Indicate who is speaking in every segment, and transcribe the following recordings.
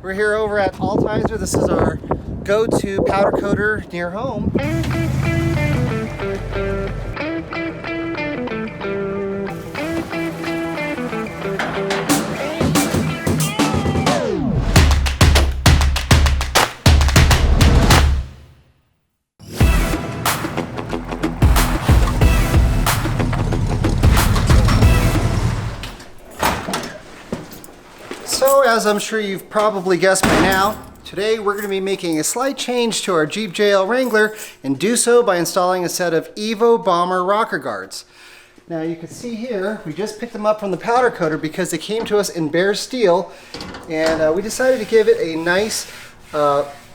Speaker 1: We're here over at Altizer. This is our go-to powder coater near home. So, as I'm sure you've probably guessed by now, today we're going to be making a slight change to our Jeep JL Wrangler, and do so by installing a set of EVO Bomber Rocker Guards. Now you can see here, we just picked them up from the powder coater because they came to us in bare steel, and we decided to give it a nice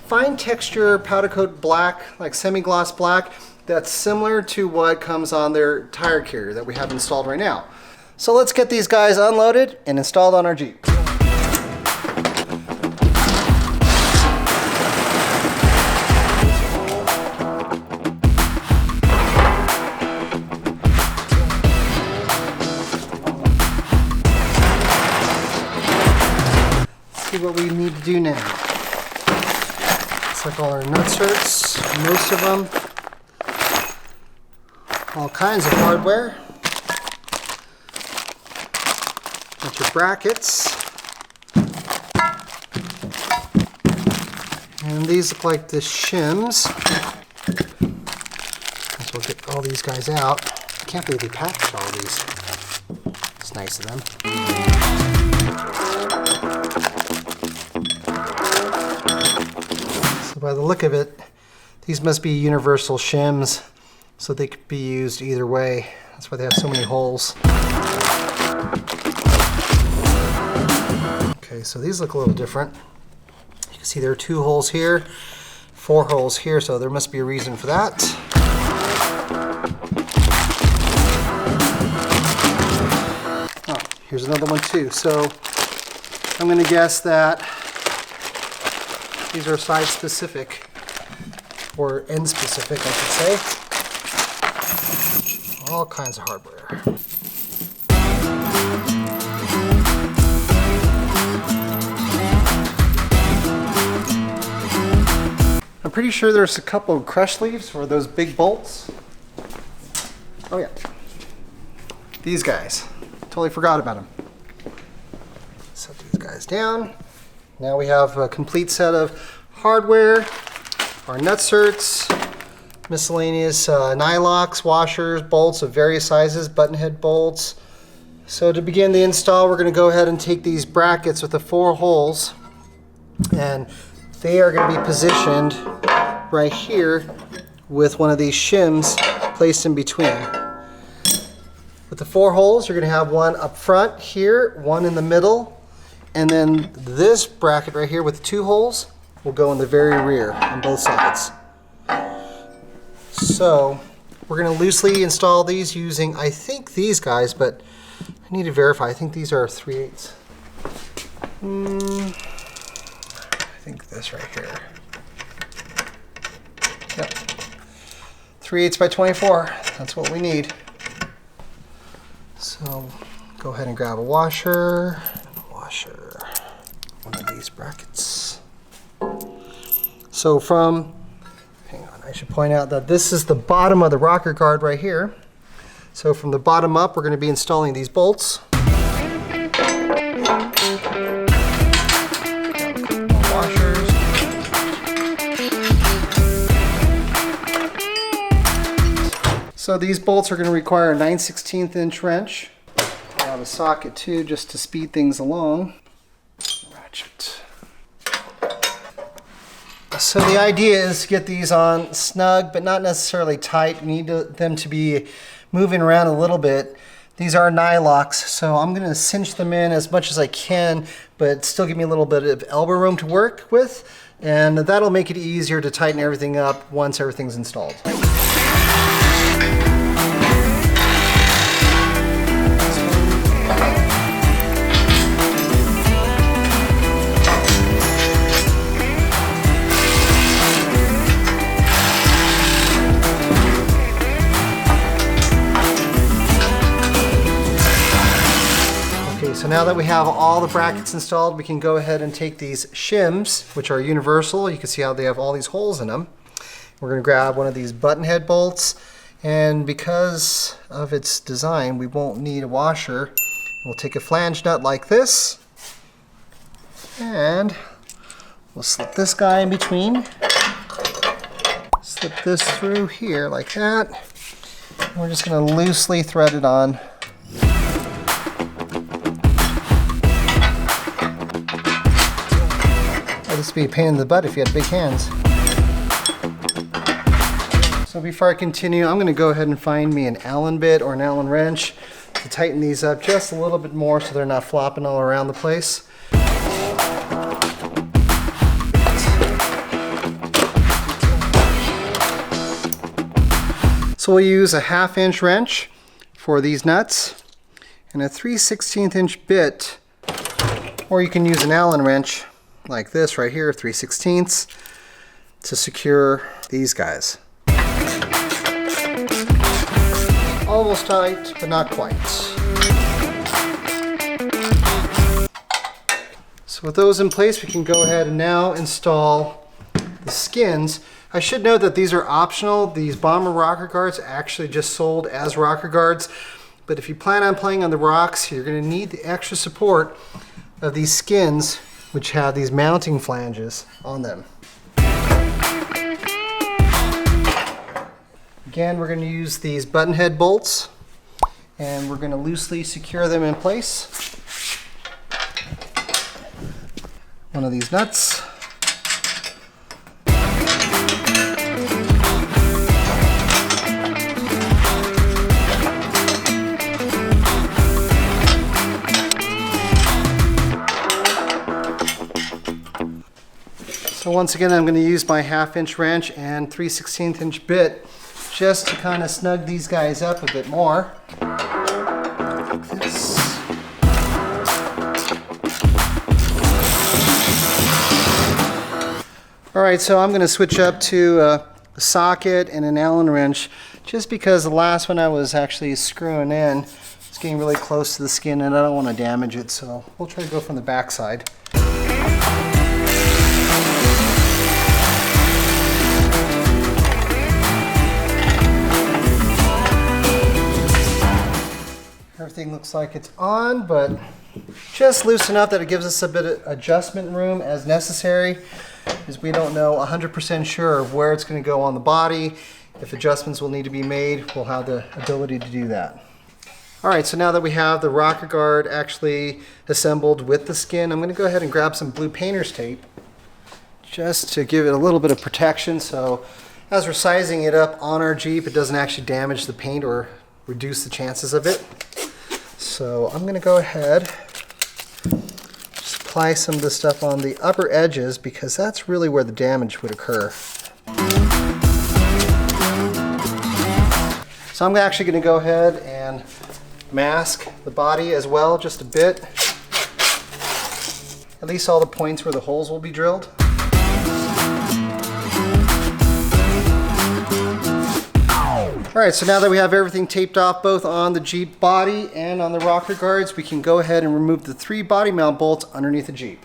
Speaker 1: fine texture powder coat black, like semi-gloss black, that's similar to what comes on their tire carrier that we have installed right now. So let's get these guys unloaded and installed on our Jeep. What we need to do now. It's like all our nutcerts, most of them, all kinds of hardware, bunch of brackets, and these look like the shims. So we'll get all these guys out. I can't believe they packaged all these. It's nice of them. By the look of it, these must be universal shims, so they could be used either way. That's why they have so many holes. Okay, so these look a little different. You can see there are 2 holes here, 4 holes here, so there must be a reason for that. Oh, here's another one too. So I'm going to guess that these are size specific, or end specific, I should say. All kinds of hardware. I'm pretty sure there's a couple of crush sleeves for those big bolts. Oh yeah, these guys. Totally forgot about them. Set these guys down. Now we have a complete set of hardware, our nutcerts, miscellaneous nylocks, washers, bolts of various sizes, button head bolts. So to begin the install, we're going to go ahead and take these brackets with the 4 holes, and they are going to be positioned right here with one of these shims placed in between. With the 4 holes, you're going to have one up front here, one in the middle, and then this bracket right here with the 2 holes will go in the very rear on both sides. So we're going to loosely install these using, I think, these guys, but I need to verify. I think these are 3/8. I think this right here. Yep. 3/8 by 24. That's what we need. So go ahead and grab a washer. One of these brackets. So hang on, I should point out that this is the bottom of the rocker guard right here. So from the bottom up, we're going to be installing these bolts. Washers. So these bolts are going to require a 9/16 inch wrench. I have a socket too, just to speed things along. Ratchet. So the idea is to get these on snug, but not necessarily tight. We need them to be moving around a little bit. These are nylocks, so I'm going to cinch them in as much as I can, but still give me a little bit of elbow room to work with, and that'll make it easier to tighten everything up once everything's installed. now that we have all the brackets installed, we can go ahead and take these shims, which are universal. You can see how they have all these holes in them. We're going to grab one of these button head bolts, and because of its design, we won't need a washer. We'll take a flange nut like this, and we'll slip this guy in between. Slip this through here like that. And we're just going to loosely thread it on. This would be a pain in the butt if you had big hands. So before I continue, I'm going to go ahead and find me an Allen bit or an Allen wrench to tighten these up just a little bit more so they're not flopping all around the place. So we'll use a 1/2 inch wrench for these nuts and a 3/16 inch bit, or you can use an Allen wrench like this right here, 3/16, to secure these guys. Almost tight, but not quite. So with those in place, we can go ahead and now install the skins. I should note that these are optional. These Bomber Rocker Guards actually just sold as Rocker Guards, but if you plan on playing on the rocks, you're going to need the extra support of these skins, which have these mounting flanges on them. Again, we're going to use these button head bolts, and we're going to loosely secure them in place. One of these nuts. So once again, I'm going to use my 1/2 inch wrench and 3/16 inch bit just to kind of snug these guys up a bit more. Like this. All right, so I'm going to switch up to a socket and an Allen wrench just because the last one I was actually screwing in, it's getting really close to the skin and I don't want to damage it, so we'll try to go from the back side. Everything looks like it's on, but just loose enough that it gives us a bit of adjustment room as necessary, because we don't know 100% sure of where it's going to go on the body. If adjustments will need to be made, we'll have the ability to do that. All right, so now that we have the rocker guard actually assembled with the skin, I'm going to go ahead and grab some blue painter's tape just to give it a little bit of protection, so as we're sizing it up on our Jeep, it doesn't actually damage the paint or reduce the chances of it. So I'm going to go ahead, just apply some of this stuff on the upper edges because that's really where the damage would occur. So I'm actually going to go ahead and mask the body as well, just a bit. At least all the points where the holes will be drilled. Alright, so now that we have everything taped off both on the Jeep body and on the rocker guards, we can go ahead and remove the 3 body mount bolts underneath the Jeep.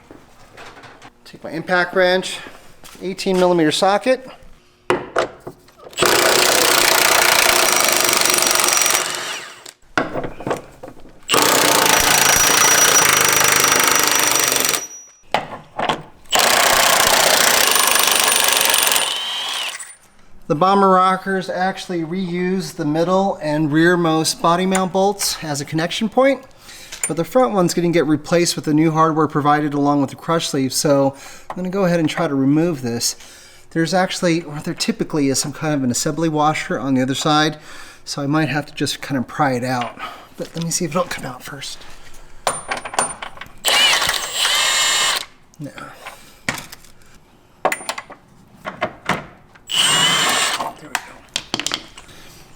Speaker 1: Take my impact wrench, 18mm socket. The Bomber Rockers actually reuse the middle and rearmost body mount bolts as a connection point, but the front one's going to get replaced with the new hardware provided along with the crush sleeve, so I'm going to go ahead and try to remove this. There's actually, or there typically is some kind of an assembly washer on the other side, so I might have to just kind of pry it out. But let me see if it'll come out first. No.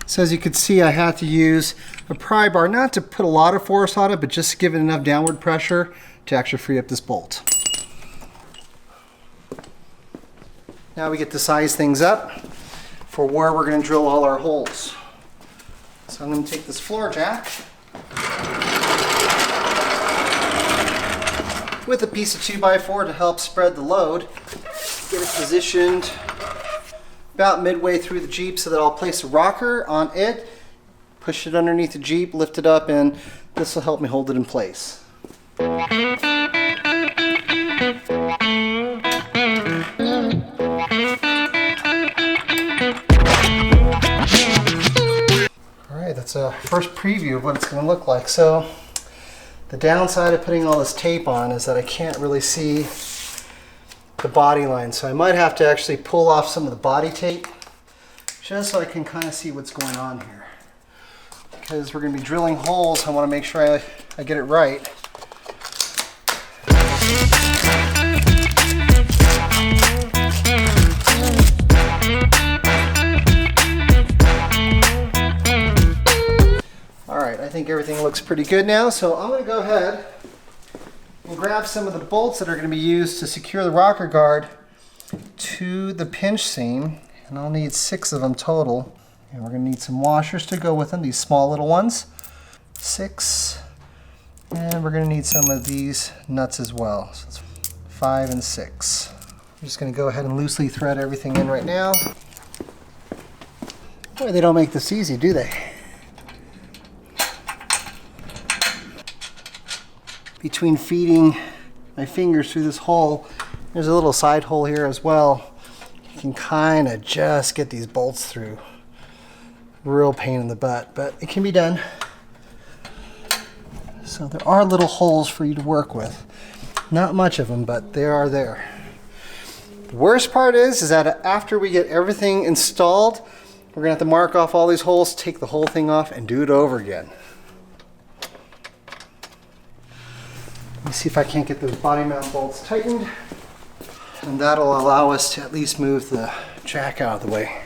Speaker 1: So as you can see, I had to use a pry bar, not to put a lot of force on it, but just to give it enough downward pressure to actually free up this bolt. Now we get to size things up for where we're going to drill all our holes. So I'm going to take this floor jack. with a piece of 2x4 to help spread the load. Get it positioned about midway through the Jeep so that I'll place a rocker on it, push it underneath the Jeep, lift it up, and this will help me hold it in place. Alright, that's a first preview of what it's going to look like. So the downside of putting all this tape on is that I can't really see the body line, so I might have to actually pull off some of the body tape just so I can kind of see what's going on here. Because we're going to be drilling holes, I want to make sure I get it right. Alright, I think everything looks pretty good now, so I'm going to go ahead and grab some of the bolts that are going to be used to secure the rocker guard to the pinch seam, and I'll need 6 of them total, and we're going to need some washers to go with them, these small little ones, 6, and we're going to need some of these nuts as well, so it's 5 and 6. I'm just going to go ahead and loosely thread everything in right now. Boy, they don't make this easy, do they? Between feeding my fingers through this hole, there's a little side hole here as well. You can kind of just get these bolts through. Real pain in the butt, but it can be done. So there are little holes for you to work with. Not much of them, but they are there. The worst part is that after we get everything installed, we're gonna have to mark off all these holes, take the whole thing off, and do it over again. Let me see if I can't get those body mount bolts tightened, and that'll allow us to at least move the jack out of the way.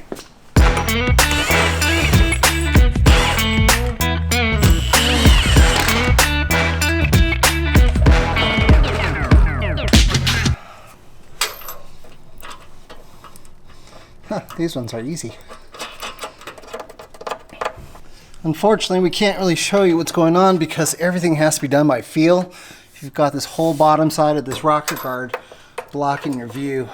Speaker 1: These ones are easy. Unfortunately, we can't really show you what's going on because everything has to be done by feel. You've got this whole bottom side of this rocker guard blocking your view.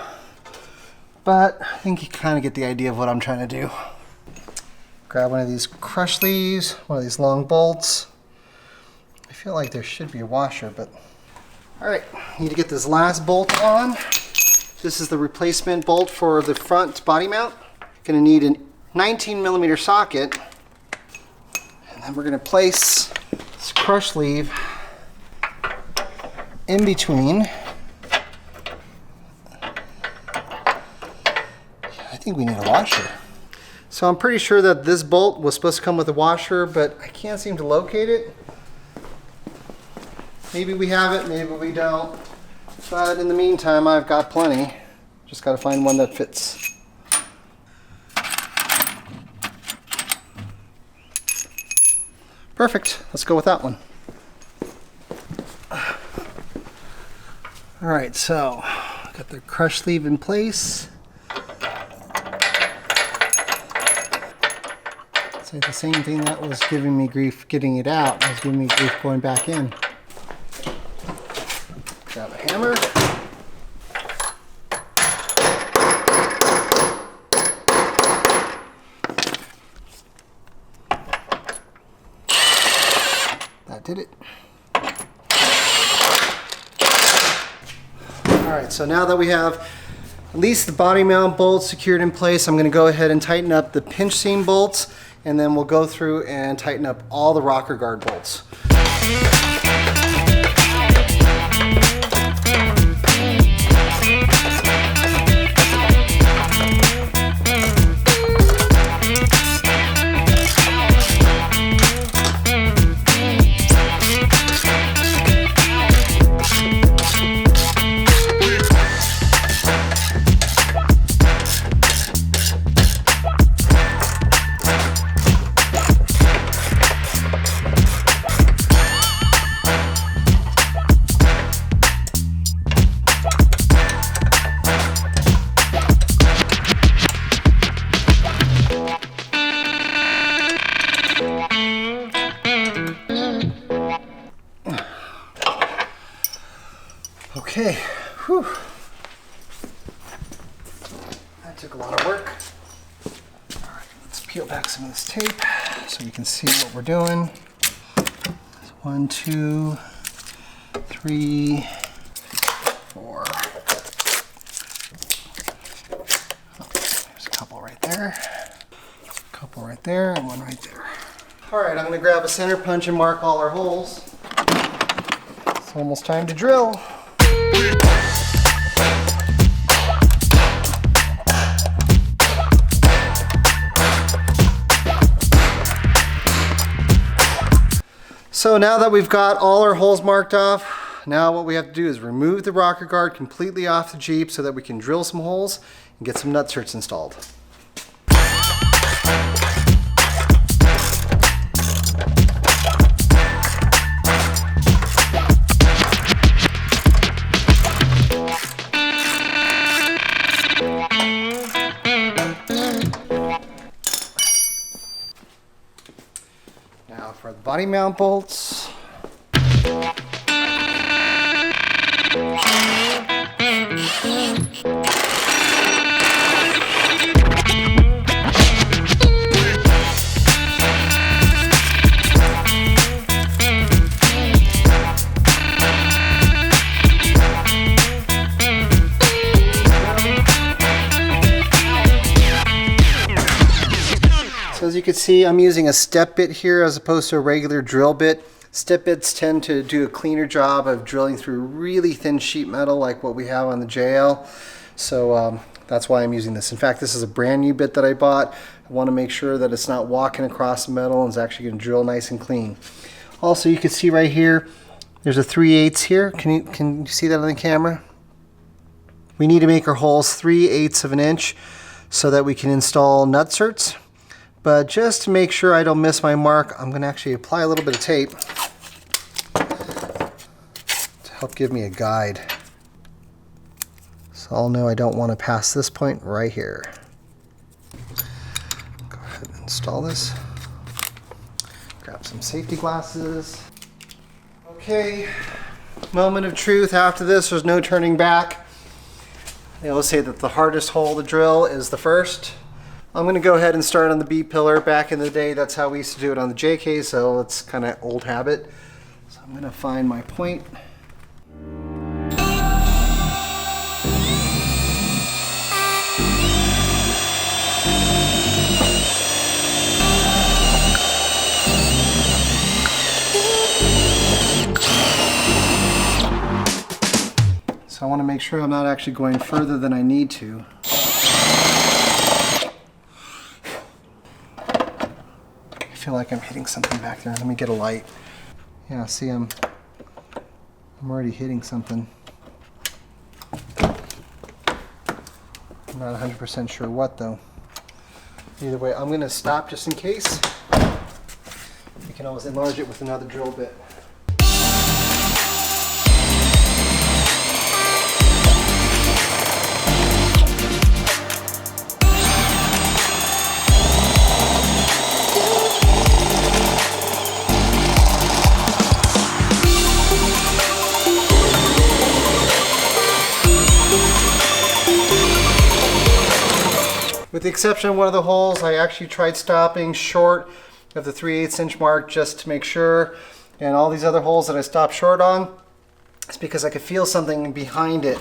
Speaker 1: But I think you kind of get the idea of what I'm trying to do. Grab one of these crush sleeves, one of these long bolts. I feel like there should be a washer, but... Alright, need to get this last bolt on. This is the replacement bolt for the front body mount. Gonna need a 19mm socket. And then we're gonna place this crush sleeve in between. I think we need a washer. So I'm pretty sure that this bolt was supposed to come with a washer, but I can't seem to locate it. Maybe we have it, maybe we don't. But in the meantime, I've got plenty. Just gotta find one that fits. Perfect, let's go with that one. All right, so got the crush sleeve in place. It's like the same thing that was giving me grief getting it out. It was giving me grief going back in. Grab a hammer. That did it. Alright, so now that we have at least the body mount bolts secured in place, I'm going to go ahead and tighten up the pinch seam bolts, and then we'll go through and tighten up all the rocker guard bolts. took a lot of work. All right, let's peel back some of this tape so we can see what we're doing. 1, 2, 3, 4. Oh, there's a couple right there. A couple right there, and one right there. All right, I'm gonna grab a center punch and mark all our holes. It's almost time to drill. So now that we've got all our holes marked off, now what we have to do is remove the rocker guard completely off the Jeep so that we can drill some holes and get some nutcerts installed. Now for the body mount bolts. So as you can see, I'm using a step bit here as opposed to a regular drill bit. Step bits tend to do a cleaner job of drilling through really thin sheet metal like what we have on the JL. So that's why I'm using this. In fact, this is a brand new bit that I bought. I want to make sure that it's not walking across the metal and it's actually going to drill nice and clean. Also, you can see right here, there's a 3/8 here. Can you see that on the camera? We need to make our holes 3/8 of an inch so that we can install nutcerts. But just to make sure I don't miss my mark, I'm going to actually apply a little bit of tape to help give me a guide. So I'll know I don't want to pass this point right here. Go ahead and install this. Grab some safety glasses. Okay, moment of truth. After this, there's no turning back. They always say that the hardest hole to drill is the first. I'm going to go ahead and start on the B pillar. Back in the day, that's how we used to do it on the JK, so it's kind of old habit. So I'm going to find my point. So I want to make sure I'm not actually going further than I need to. I feel like I'm hitting something back there. Let me get a light. Yeah, see, I'm already hitting something. I'm not 100% sure what though. Either way, I'm going to stop just in case. We can always enlarge it with another drill bit. With the exception of one of the holes, I actually tried stopping short of the 3/8 inch mark just to make sure. And all these other holes that I stopped short on, it's because I could feel something behind it.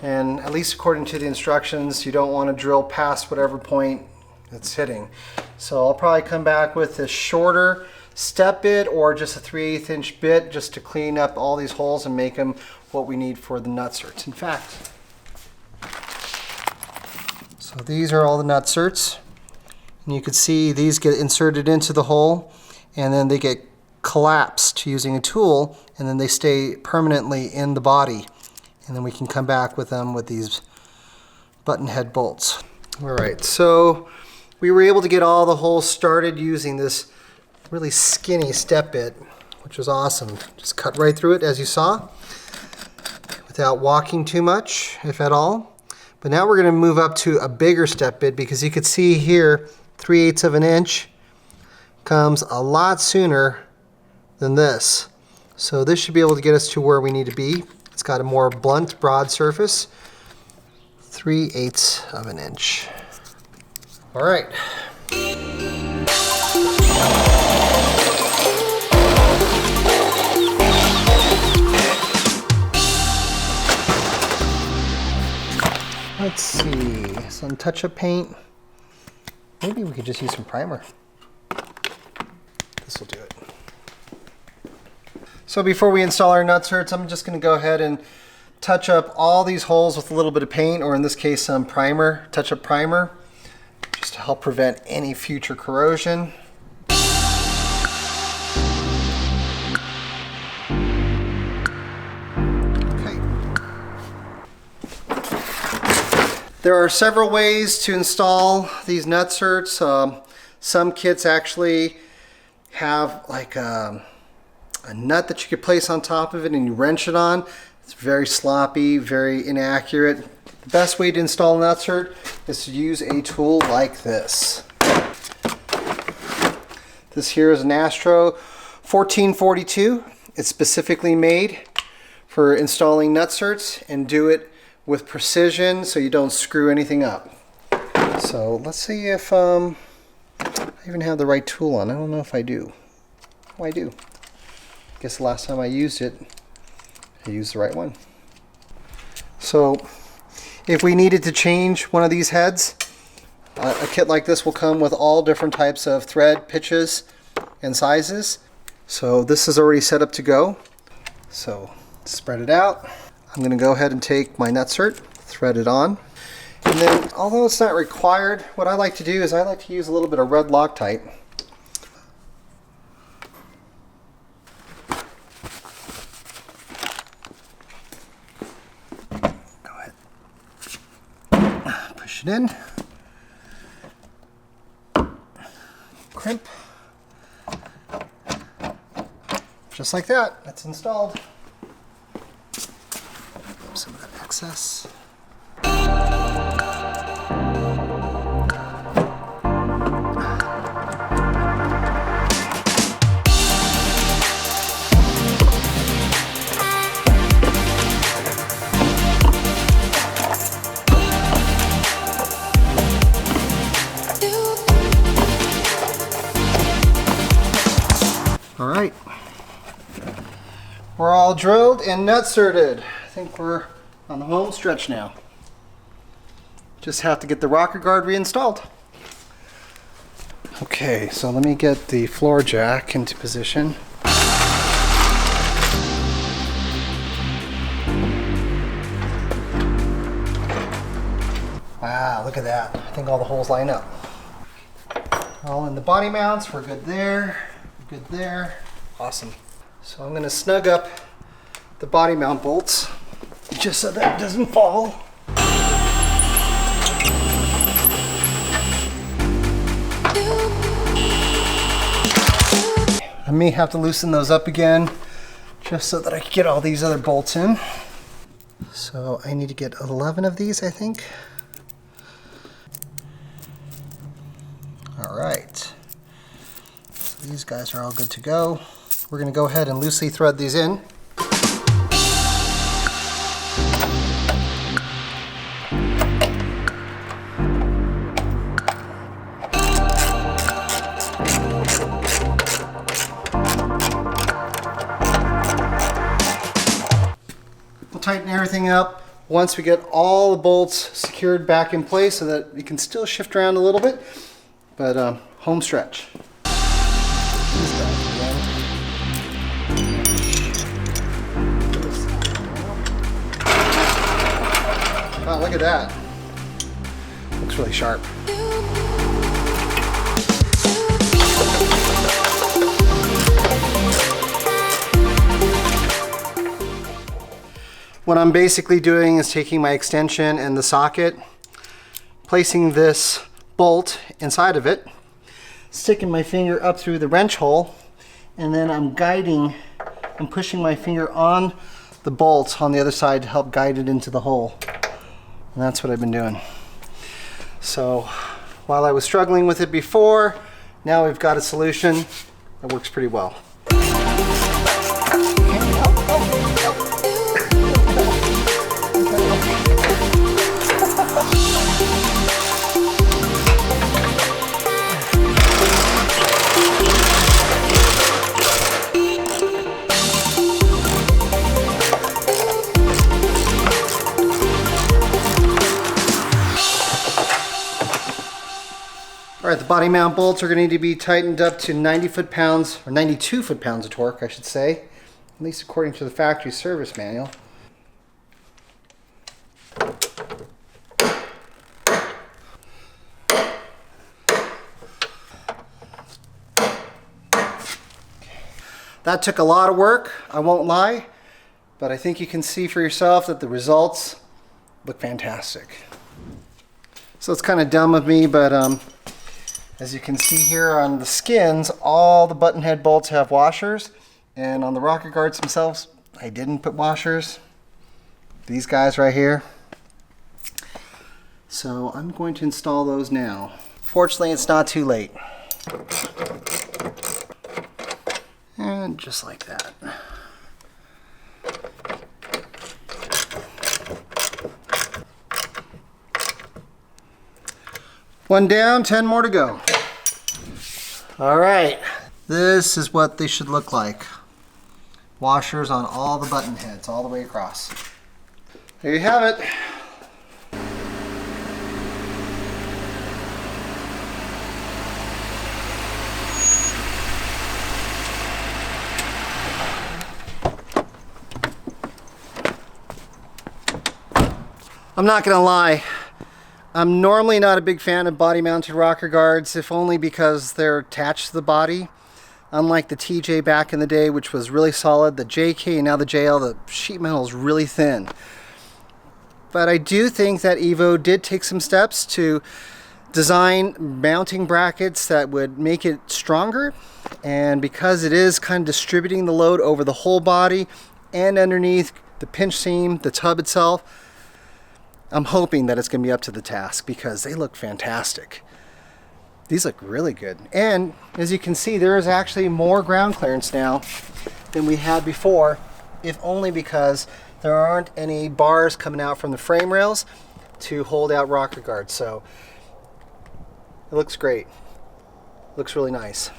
Speaker 1: And at least according to the instructions, you don't want to drill past whatever point it's hitting. So I'll probably come back with a shorter step bit or just a 3/8 inch bit just to clean up all these holes and make them what we need for the nutcerts. In fact, so these are all the nutcerts, and you can see these get inserted into the hole and then they get collapsed using a tool, and then they stay permanently in the body, and then we can come back with them with these button head bolts. All right, so we were able to get all the holes started using this really skinny step bit, which was awesome. Just cut right through it as you saw without walking too much, if at all. But now we're going to move up to a bigger step bit, because you can see here 3/8 of an inch comes a lot sooner than this. So this should be able to get us to where we need to be. It's got a more blunt, broad surface. 3/8 of an inch. All right. Let's see, some touch-up paint. Maybe we could just use some primer. This will do it. So before we install our nutcerts, I'm just going to go ahead and touch up all these holes with a little bit of paint, or in this case some primer, touch-up primer, just to help prevent any future corrosion. There are several ways to install these nutcerts. Some kits actually have like a nut that you could place on top of it and you wrench it on. It's very sloppy, very inaccurate. The best way to install a nutcert is to use a tool like this. This here is an Astro 1442. It's specifically made for installing nutcerts, and do it with precision so you don't screw anything up. So let's see if I even have the right tool on. I don't know if I do. Oh, I do. I guess the last time I used it, I used the right one. So if we needed to change one of these heads, a kit like this will come with all different types of thread pitches and sizes. So this is already set up to go. So spread it out. I'm going to go ahead and take my nutcert, thread it on, and then, although it's not required, what I like to do is I like to use a little bit of red Loctite. Go ahead, push it in, crimp, just like that. That's installed. Some of that excess. All right. We're all drilled and nutcerted. I think we're on the home stretch now. Just have to get the rocker guard reinstalled. Okay, so let me get the floor jack into position. Wow, look at that. I think all the holes line up. All in the body mounts, we're good there, we're good there. Awesome. So I'm gonna snug up the body mount bolts just so that it doesn't fall. I may have to loosen those up again just so that I can get all these other bolts in. So I need to get 11 of these, I think. All right, so these guys are all good to go. We're gonna go ahead and loosely thread these in. We'll tighten everything up once we get all the bolts secured back in place so that we can still shift around a little bit, but home stretch. Wow, look at that. Looks really sharp. What I'm basically doing is taking my extension and the socket, placing this bolt inside of it, sticking my finger up through the wrench hole, and then I'm pushing my finger on the bolt on the other side to help guide it into the hole. And that's what I've been doing. So while I was struggling with it before, now we've got a solution that works pretty well. All right, the body mount bolts are going to need to be tightened up to 90 foot-pounds, or 92 foot-pounds of torque, I should say, at least according to the factory service manual. That took a lot of work, I won't lie, but I think you can see for yourself that the results look fantastic. So it's kind of dumb of me, but as you can see here on the skins, all the button head bolts have washers, and on the rocker guards themselves, I didn't put washers. These guys right here. So I'm going to install those now. Fortunately, it's not too late. And just like that. One down, 10 more to go. All right, this is what they should look like. Washers on all the button heads, all the way across. There you have it. I'm not gonna lie, I'm normally not a big fan of body mounted rocker guards, if only because they're attached to the body. Unlike the TJ back in the day, which was really solid, the JK and now the JL, the sheet metal is really thin. But I do think that EVO did take some steps to design mounting brackets that would make it stronger. And because it is kind of distributing the load over the whole body and underneath the pinch seam, the tub itself, I'm hoping that it's going to be up to the task because they look fantastic. These look really good. And as you can see, there is actually more ground clearance now than we had before, if only because there aren't any bars coming out from the frame rails to hold out rocker guards. So it looks great. Looks really nice.